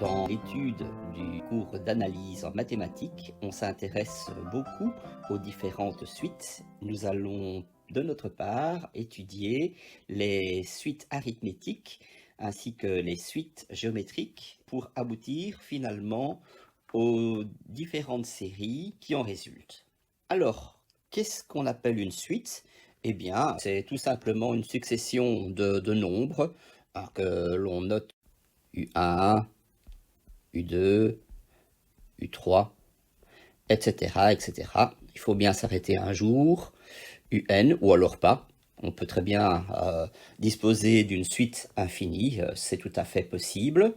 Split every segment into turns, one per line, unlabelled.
Dans l'étude du cours d'analyse en mathématiques, on s'intéresse beaucoup aux différentes suites. Nous allons de notre part étudier les suites arithmétiques ainsi que les suites géométriques pour aboutir finalement aux différentes séries qui en résultent. Alors, qu'est-ce qu'on appelle une suite? Eh bien, c'est tout simplement une succession de nombres que l'on note U1, U2, U3, etc., etc. Il faut bien s'arrêter un jour, UN, ou alors pas. On peut très bien disposer d'une suite infinie, c'est tout à fait possible.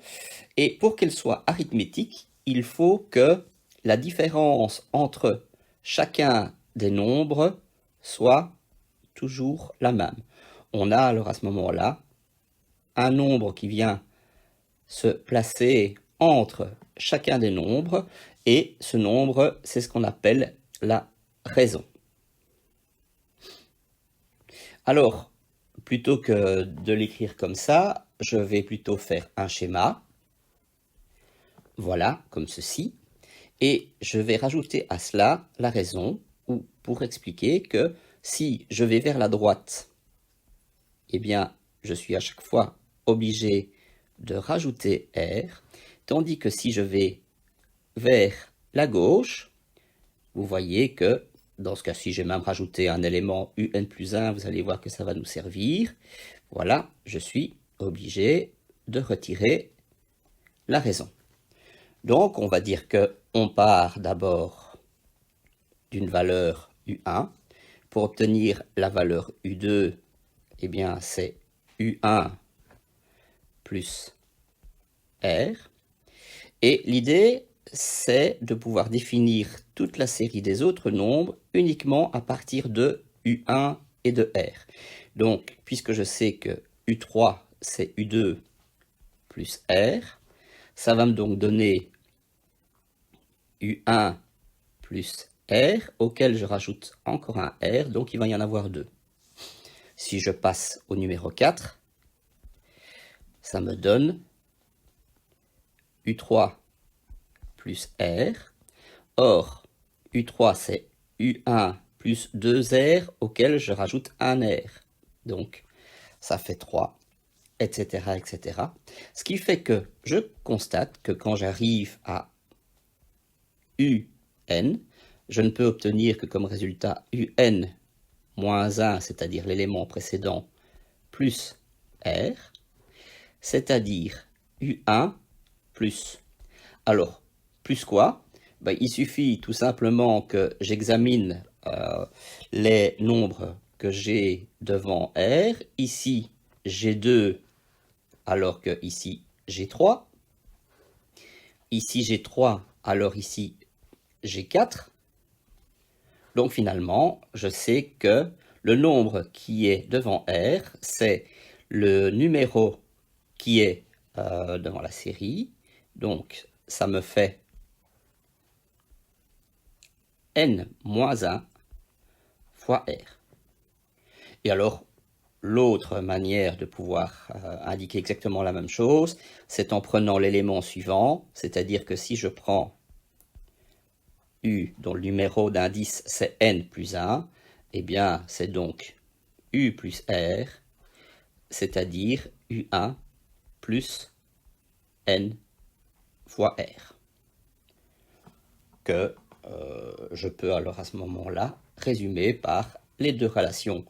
Et pour qu'elle soit arithmétique, il faut que la différence entre chacun des nombres soit toujours la même. On a alors à ce moment-là un nombre qui vient se placer entre chacun des nombres, et ce nombre, c'est ce qu'on appelle la raison. Alors, plutôt que de l'écrire comme ça, je vais plutôt faire un schéma, voilà, comme ceci, et je vais rajouter à cela la raison, ou pour expliquer que si je vais vers la droite, eh bien, je suis à chaque fois obligé de rajouter R, tandis que si je vais vers la gauche, vous voyez que dans ce cas-ci, j'ai même rajouté un élément UN plus 1, vous allez voir que ça va nous servir. Voilà, je suis obligé de retirer la raison. Donc, on va dire qu'on part d'abord d'une valeur U1. Pour obtenir la valeur U2, eh bien, c'est U1 plus R. Et l'idée, c'est de pouvoir définir toute la série des autres nombres uniquement à partir de U1 et de R. Donc, puisque je sais que U3, c'est U2 plus R, ça va me donc donner U1 plus R, auquel je rajoute encore un R, donc il va y en avoir deux. Si je passe au numéro 4, ça me donne U3 plus R. Or, U3, c'est U1 plus 2R auquel je rajoute un R. Donc, ça fait 3, etc., etc. Ce qui fait que je constate que quand j'arrive à UN, je ne peux obtenir que comme résultat UN moins 1, c'est-à-dire l'élément précédent, plus R, c'est-à-dire U1 plus. Alors, plus quoi? Ben, il suffit tout simplement que j'examine les nombres que j'ai devant R. Ici, j'ai 2, alors que ici, j'ai 3. Ici, j'ai 3, alors ici, j'ai 4. Donc finalement, je sais que le nombre qui est devant R, c'est le numéro qui est devant la série. Donc, ça me fait n-1 fois R. Et alors, l'autre manière de pouvoir indiquer exactement la même chose, c'est en prenant l'élément suivant, c'est-à-dire que si je prends U, dont le numéro d'indice c'est n plus 1, eh bien c'est donc U plus R, c'est-à-dire U1 plus n fois R. Que je peux alors à ce moment-là résumer par les deux relations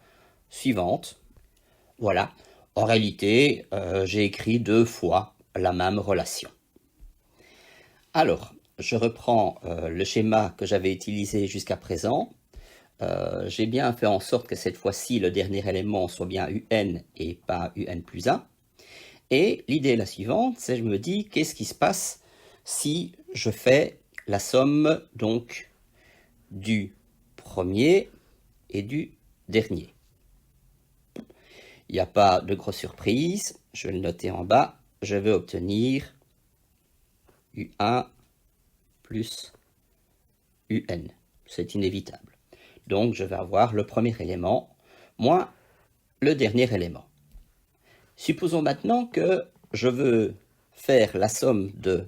suivantes. Voilà, en réalité, j'ai écrit 2 fois la même relation. Alors, je reprends le schéma que j'avais utilisé jusqu'à présent. J'ai bien fait en sorte que cette fois-ci, le dernier élément soit bien UN et pas UN plus 1. Et l'idée est la suivante, c'est je me dis, qu'est-ce qui se passe si je fais la somme donc du premier et du dernier? Il n'y a pas de grosse surprise, je vais le noter en bas, je vais obtenir U1 plus UN. C'est inévitable. Donc je vais avoir le premier élément moins le dernier élément. Supposons maintenant que je veux faire la somme de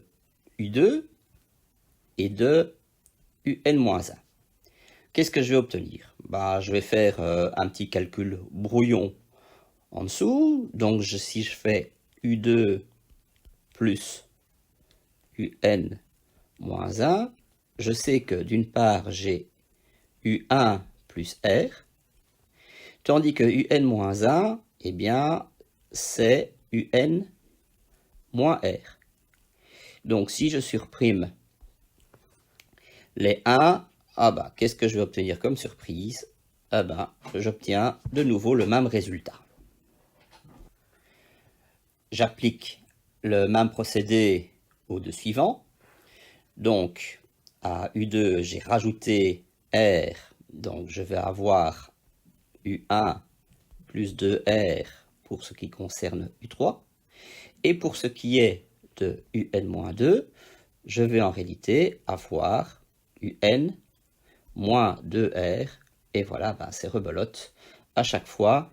U2 et de UN-1. Qu'est-ce que je vais obtenir? Je vais faire un petit calcul brouillon en dessous. Donc si je fais U2 plus UN-1, je sais que d'une part j'ai U1 plus R, tandis que UN-1, eh bien, c'est UN moins R. Donc si je surprime les 1, qu'est-ce que je vais obtenir comme surprise? J'obtiens de nouveau le même résultat. J'applique le même procédé aux deux suivants. Donc, à U2, j'ai rajouté R, donc je vais avoir U1 plus 2R pour ce qui concerne U3. Et pour ce qui est de UN-2, je vais en réalité avoir UN moins 2R, et voilà, c'est rebelote. À chaque fois,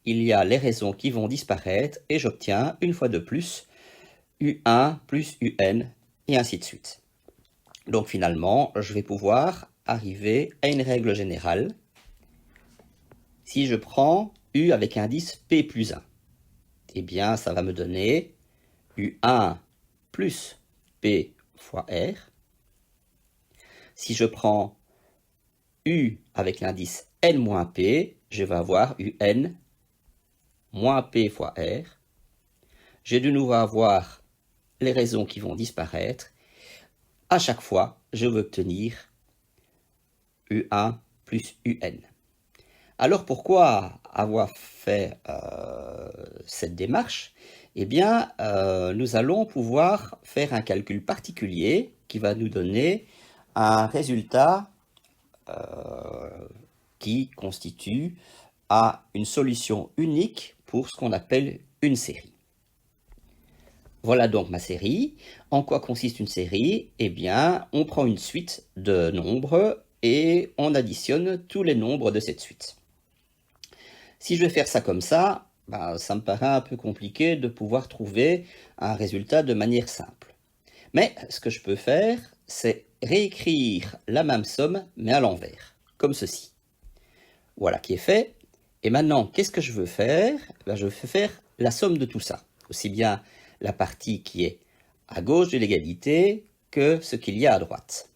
il y a les raisons qui vont disparaître, et j'obtiens, une fois de plus, U1 plus UN, et ainsi de suite. Donc finalement, je vais pouvoir arriver à une règle générale. Si je prends U avec indice P plus 1, eh bien, ça va me donner U1 plus P fois R. Si je prends U avec l'indice N moins P, je vais avoir UN moins P fois R. Je vais de nouveau avoir les raisons qui vont disparaître. À chaque fois, je vais obtenir U1 plus UN. Alors pourquoi avoir fait cette démarche? Eh bien, nous allons pouvoir faire un calcul particulier qui va nous donner un résultat qui constitue une solution unique pour ce qu'on appelle une série. Voilà donc ma série. En quoi consiste une série? Eh bien, on prend une suite de nombres et on additionne tous les nombres de cette suite. Si je vais faire ça comme ça, ça me paraît un peu compliqué de pouvoir trouver un résultat de manière simple. Mais ce que je peux faire, c'est réécrire la même somme, mais à l'envers, comme ceci. Voilà qui est fait. Et maintenant, qu'est-ce que je veux faire? Je veux faire la somme de tout ça, aussi bien la partie qui est à gauche de l'égalité que ce qu'il y a à droite.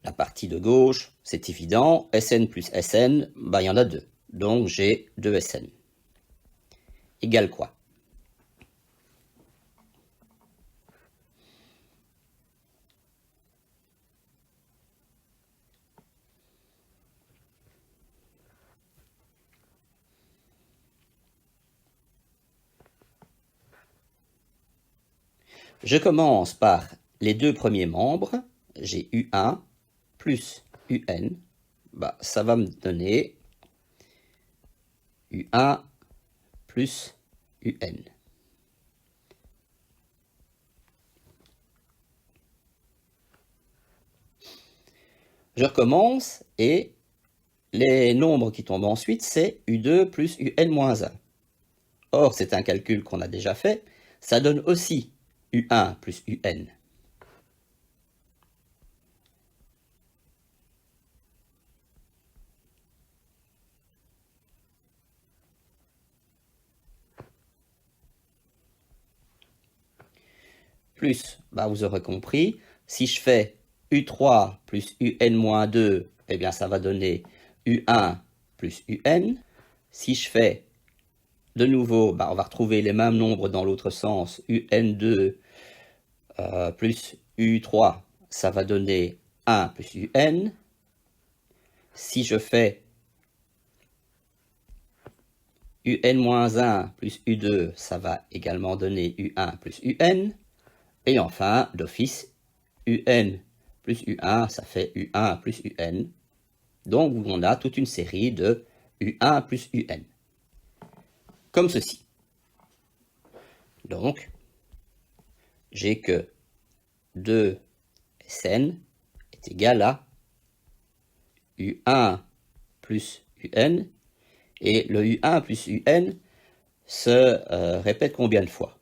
La partie de gauche, c'est évident, Sn plus Sn, il y en a deux. Donc j'ai 2 Sn. Égale quoi? Je commence par les deux premiers membres. J'ai U1 plus UN. Ça va me donner U1 plus UN. Je recommence et les nombres qui tombent ensuite, c'est U2 plus UN moins 1. Or, c'est un calcul qu'on a déjà fait. Ça donne aussi U1 plus UN. Plus, vous aurez compris, si je fais U3 plus UN-2, eh bien ça va donner U1 plus UN. Si je fais de nouveau, on va retrouver les mêmes nombres dans l'autre sens, UN2 plus U3, ça va donner 1 plus UN. Si je fais UN-1 plus U2, ça va également donner U1 plus UN. Et enfin, d'office, UN plus U1, ça fait U1 plus UN. Donc, on a toute une série de U1 plus UN. Comme ceci. Donc, j'ai que 2 Sn est égal à U1 plus UN. Et le U1 plus UN se répète combien de fois?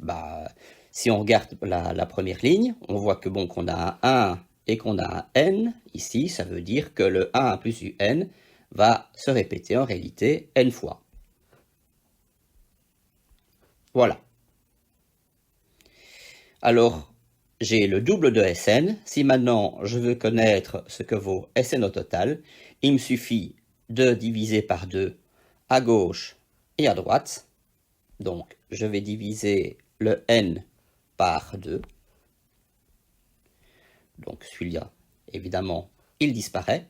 Bah, si on regarde la première ligne, on voit que bon, qu'on a un 1 et qu'on a un n. Ici, ça veut dire que le 1 plus un va se répéter en réalité n fois. Voilà. Alors, j'ai le double de Sn. Si maintenant je veux connaître ce que vaut Sn au total, il me suffit de diviser par 2 à gauche et à droite. Donc, je vais diviser le n par 2. Donc, celui-là, évidemment, il disparaît.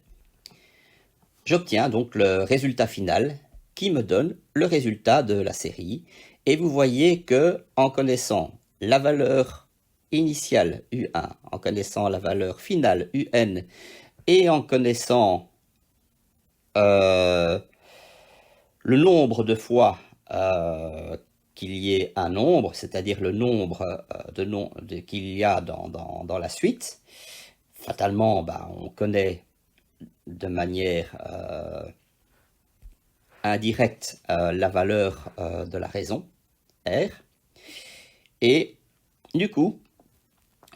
J'obtiens donc le résultat final qui me donne le résultat de la série. Et vous voyez que en connaissant la valeur initiale U1, en connaissant la valeur finale UN, et en connaissant le nombre de fois qu'il y ait un nombre, c'est-à-dire le nombre qu'il y a dans la suite, fatalement, bah, on connaît de manière indirecte la valeur de la raison, R, et du coup,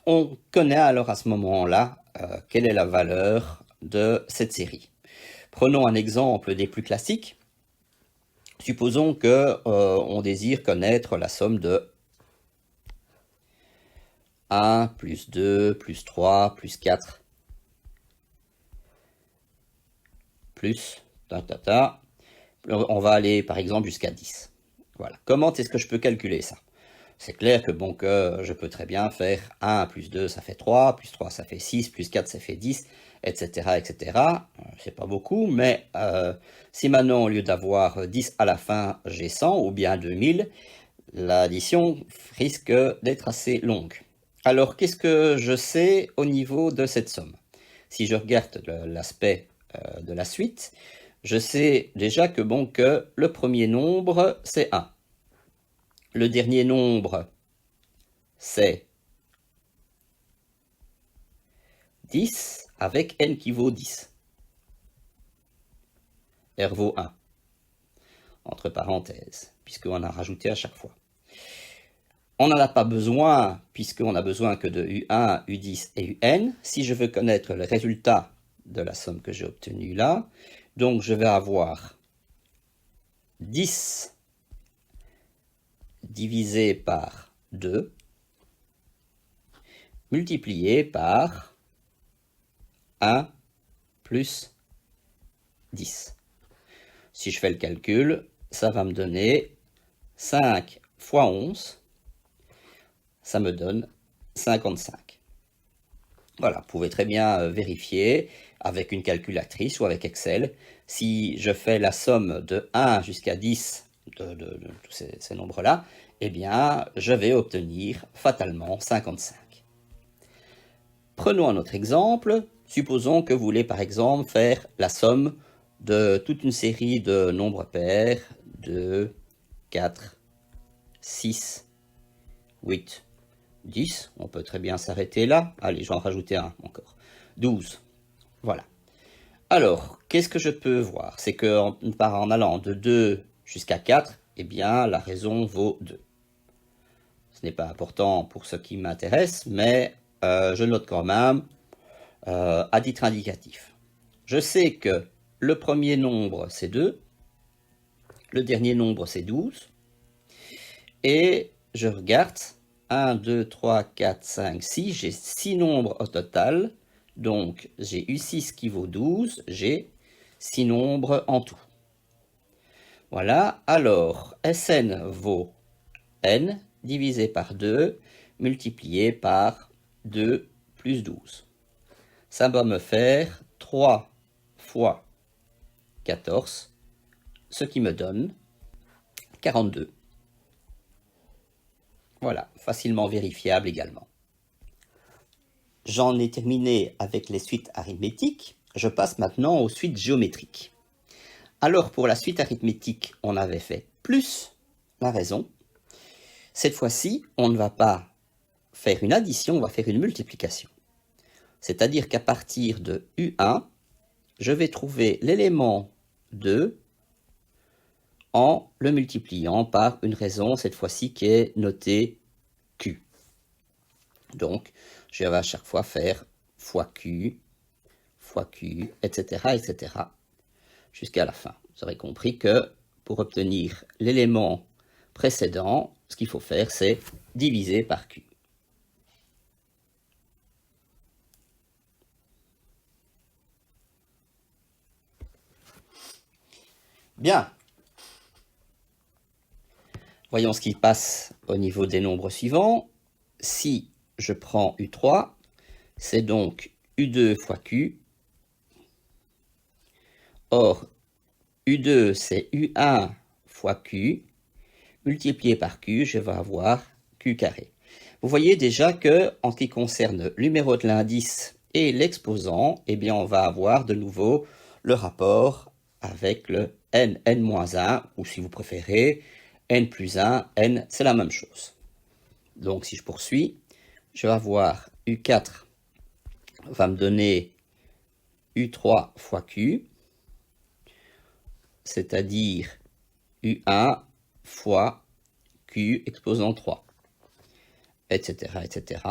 on connaît alors à ce moment-là quelle est la valeur de cette série. Prenons un exemple des plus classiques. Supposons que on désire connaître la somme de 1 plus 2 plus 3 plus 4 plus on va aller par exemple jusqu'à 10. Voilà. Comment est-ce que je peux calculer ça? C'est clair que bon, que je peux très bien faire 1 plus 2 ça fait 3, plus 3 ça fait 6, plus 4 ça fait 10, etc. etc. C'est pas beaucoup, mais si maintenant au lieu d'avoir 10 à la fin j'ai 100 ou bien 2000, l'addition risque d'être assez longue. Alors qu'est-ce que je sais au niveau de cette somme? Si je regarde l'aspect de la suite, je sais déjà que bon, que le premier nombre c'est 1. Le dernier nombre, c'est 10 avec n qui vaut 10. R vaut 1, entre parenthèses, puisqu'on a rajouté à chaque fois. On n'en a pas besoin, puisqu'on a besoin que de U1, U10 et UN. Si je veux connaître le résultat de la somme que j'ai obtenue là, donc je vais avoir 10 divisé par 2, multiplié par 1 plus 10. Si je fais le calcul, ça va me donner 5 fois 11, ça me donne 55. Voilà, vous pouvez très bien vérifier avec une calculatrice ou avec Excel. Si je fais la somme de 1 jusqu'à 10 de tous ces nombres-là, eh bien, je vais obtenir fatalement 55. Prenons un autre exemple. Supposons que vous voulez par exemple faire la somme de toute une série de nombres pairs, 2, 4, 6, 8, 10. On peut très bien s'arrêter là. Allez, j'en rajouter un encore. 12. Voilà. Alors, qu'est-ce que je peux voir? C'est qu'en allant de 2 jusqu'à 4, eh bien, la raison vaut 2. Ce n'est pas important pour ce qui m'intéresse, mais je note quand même à titre indicatif. Je sais que le premier nombre, c'est 2. Le dernier nombre, c'est 12. Et je regarde. 1, 2, 3, 4, 5, 6. J'ai 6 nombres au total. Donc, j'ai U6 qui vaut 12. J'ai 6 nombres en tout. Voilà. Alors, Sn vaut n divisé par 2 multiplié par 2 plus 12. Ça va me faire 3 fois 14, ce qui me donne 42. Voilà, facilement vérifiable également. J'en ai terminé avec les suites arithmétiques. Je passe maintenant aux suites géométriques. Alors pour la suite arithmétique, on avait fait plus la raison. Cette fois-ci, on ne va pas faire une addition, on va faire une multiplication. C'est-à-dire qu'à partir de U1, je vais trouver l'élément 2 en le multipliant par une raison, cette fois-ci, qui est notée Q. Donc, je vais à chaque fois faire fois Q, etc., etc., jusqu'à la fin. Vous aurez compris que pour obtenir l'élément précédent, ce qu'il faut faire, c'est diviser par Q. Bien. Voyons ce qui passe au niveau des nombres suivants. Si je prends U3, c'est donc U2 fois Q. Or, U2, c'est U1 fois Q. Multiplié par Q, je vais avoir Q carré. Vous voyez déjà que, en ce qui concerne le numéro de l'indice et l'exposant, eh bien, on va avoir de nouveau le rapport avec le n, n-1, ou si vous préférez, n plus 1, n, c'est la même chose. Donc, si je poursuis, je vais avoir U4 va me donner U3 fois Q, c'est-à-dire U1 fois Q exposant 3, etc., etc.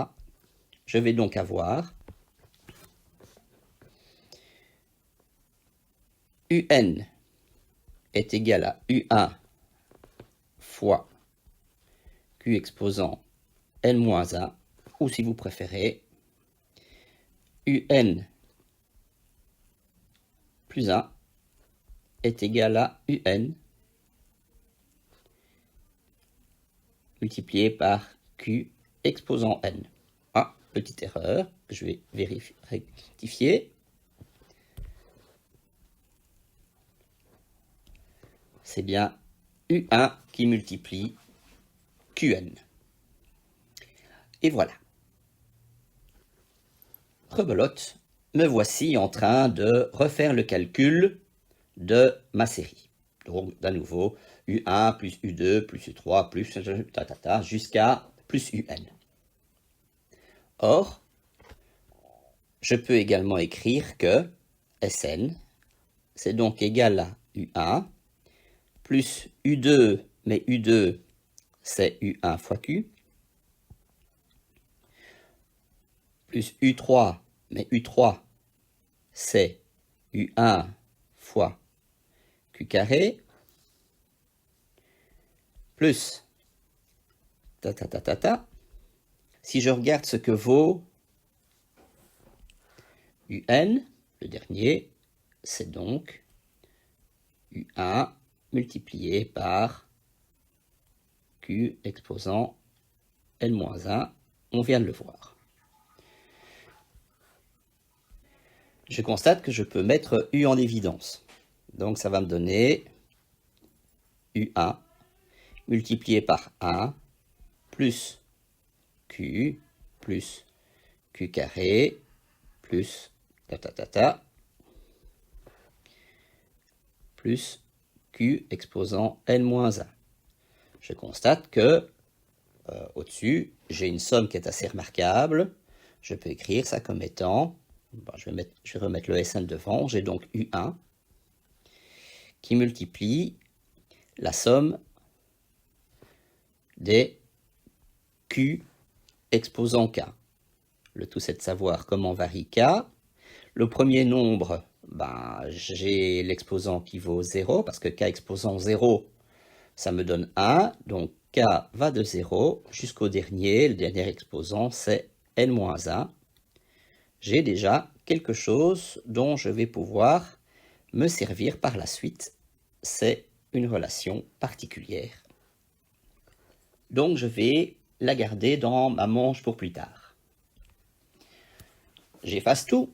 Je vais donc avoir UN est égal à U1 fois Q exposant N-1, ou si vous préférez, UN plus 1 est égal à UN multiplié par Q exposant N. Ah, petite erreur que je vais rectifier. C'est bien U1 qui multiplie Qn. Et voilà. Rebelote, me voici en train de refaire le calcul de ma série. Donc, d'à nouveau, U1 plus U2 plus U3 plus jusqu'à plus UN. Or, je peux également écrire que Sn, c'est donc égal à U1 plus U2, mais U2, c'est U1 fois Q, plus U3, mais U3, c'est U1 fois Q carré, plus Si je regarde ce que vaut UN, le dernier, c'est donc U1 multiplié par Q exposant N-1, on vient de le voir. Je constate que je peux mettre U en évidence. Donc ça va me donner U1 multiplié par 1 plus Q carré plus plus Q exposant N-1. Je constate que au-dessus, j'ai une somme qui est assez remarquable. Je peux écrire ça comme étant, je vais remettre le Sn devant, j'ai donc U1 qui multiplie la somme des Q exposant K. Le tout, c'est de savoir comment varie K. Le premier nombre, j'ai l'exposant qui vaut 0, parce que K exposant 0, ça me donne 1. Donc K va de 0 jusqu'au dernier. Le dernier exposant, c'est N-1. J'ai déjà quelque chose dont je vais pouvoir me servir par la suite. C'est une relation particulière. Donc je vais la garder dans ma manche pour plus tard. J'efface tout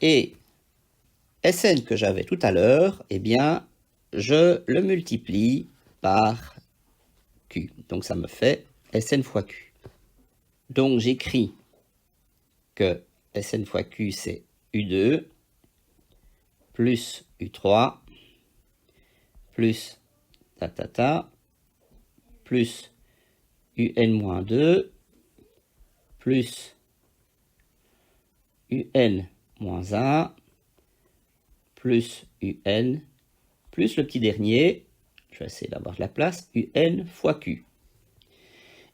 et Sn que j'avais tout à l'heure, eh bien, je le multiplie par Q. Donc ça me fait Sn fois Q. Donc j'écris que Sn fois Q, c'est U2 plus U3 plus plus UN-2 plus UN-1 plus UN plus le petit dernier, je Je vais essayer d'avoir de la place. UN fois Q.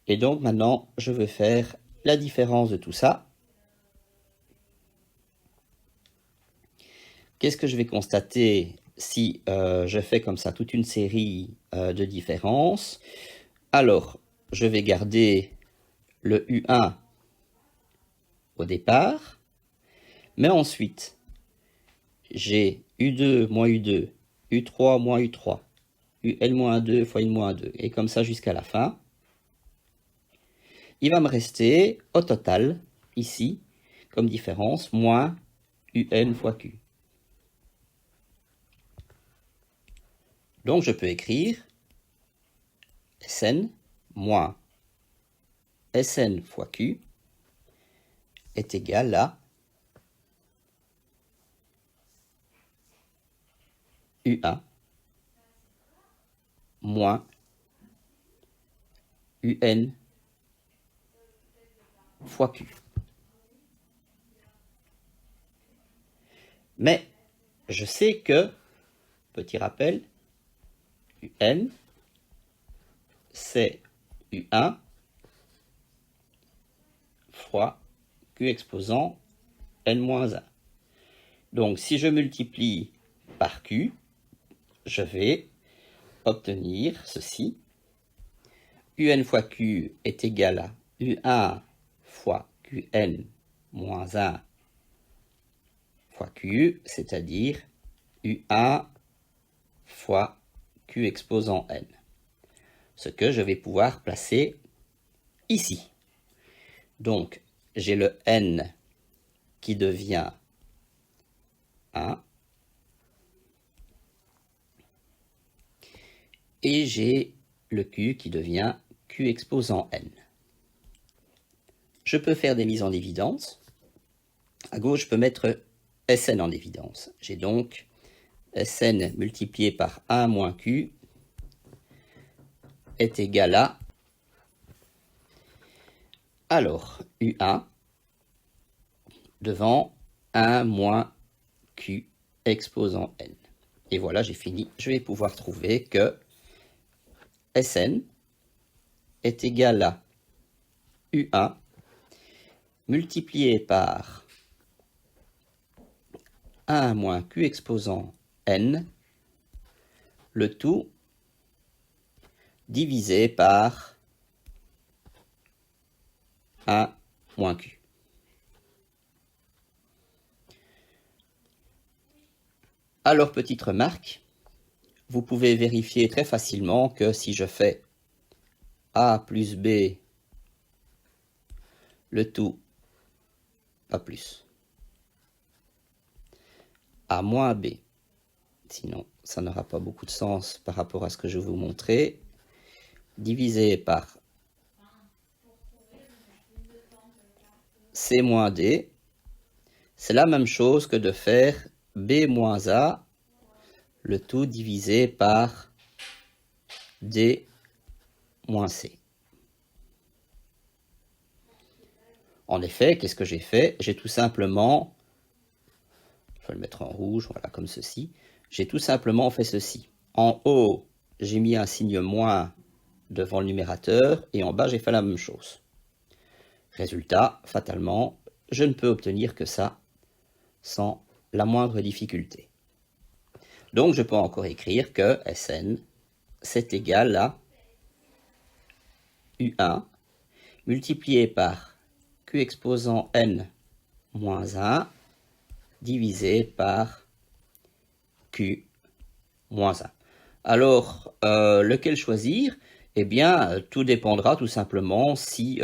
Et donc maintenant, je veux faire la différence de tout ça. Qu'est-ce que je vais constater si je fais comme ça toute une série de différences? Alors, je vais garder le U1 au départ, mais ensuite, j'ai U2 moins U2, U3 moins U3, UN-2 fois N-2, et comme ça jusqu'à la fin. Il va me rester, au total, ici, comme différence, moins UN fois Q. Donc je peux écrire Sn moins Sn fois Q est égal à U1 moins UN fois Q. Mais je sais que, petit rappel, UN, c'est U1 fois Q exposant N-1. Donc si je multiplie par Q, je vais obtenir ceci. UN fois Q est égal à U1 fois Qn moins 1 fois Q, c'est-à-dire U1 fois Q exposant N. Ce que je vais pouvoir placer ici. Donc, j'ai le N qui devient 1 et j'ai le Q qui devient Q exposant N. Je peux faire des mises en évidence. À gauche, je peux mettre Sn en évidence. J'ai donc Sn multiplié par 1 moins Q est égal à, alors, U1 devant 1 moins Q exposant N. Et voilà, j'ai fini. Je vais pouvoir trouver que Sn est égal à U1 multiplié par 1 moins Q exposant N, le tout divisé par 1 moins Q. Alors, petite remarque, vous pouvez vérifier très facilement que si je fais A plus B, le tout, pas plus, A moins B, sinon ça n'aura pas beaucoup de sens par rapport à ce que je vais vous montrer, divisé par C moins D, c'est la même chose que de faire B moins A, le tout divisé par D moins C. En effet, qu'est-ce que j'ai fait? J'ai tout simplement, je vais le mettre en rouge, voilà, comme ceci. J'ai tout simplement fait ceci. En haut, j'ai mis un signe moins devant le numérateur, et en bas, j'ai fait la même chose. Résultat, fatalement, je ne peux obtenir que ça sans la moindre difficulté. Donc, je peux encore écrire que Sn, c'est égal à U1 multiplié par Q exposant N moins 1 divisé par Q moins 1. Alors, lequel choisir? Eh bien, tout dépendra tout simplement si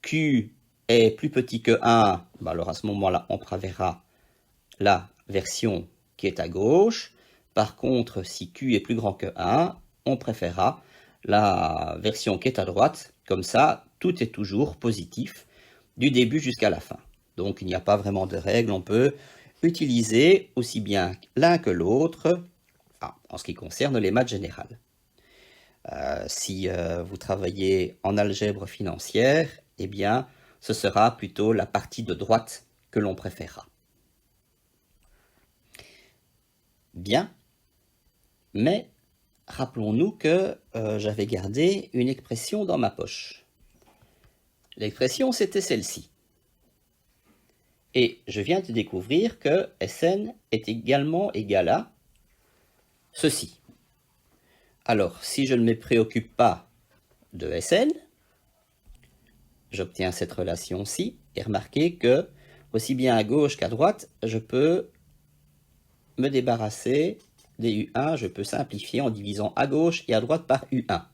Q est plus petit que 1, bah alors à ce moment-là, on préférera la version qui est à gauche. Par contre, si Q est plus grand que 1, on préférera la version qui est à droite. Comme ça, tout est toujours positif du début jusqu'à la fin. Donc, il n'y a pas vraiment de règle. On peut utiliser aussi bien l'un que l'autre en ce qui concerne les maths générales. Si vous travaillez en algèbre financière, eh bien, ce sera plutôt la partie de droite que l'on préférera. Bien, mais rappelons-nous que j'avais gardé une expression dans ma poche. L'expression, c'était celle-ci. Et je viens de découvrir que Sn est également égal à ceci. Alors, si je ne me préoccupe pas de Sn, j'obtiens cette relation-ci, et remarquez que, aussi bien à gauche qu'à droite, je peux me débarrasser des U1, je peux simplifier en divisant à gauche et à droite par U1.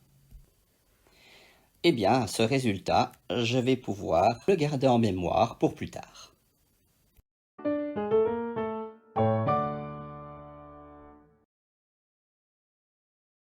Eh bien, ce résultat, je vais pouvoir le garder en mémoire pour plus tard.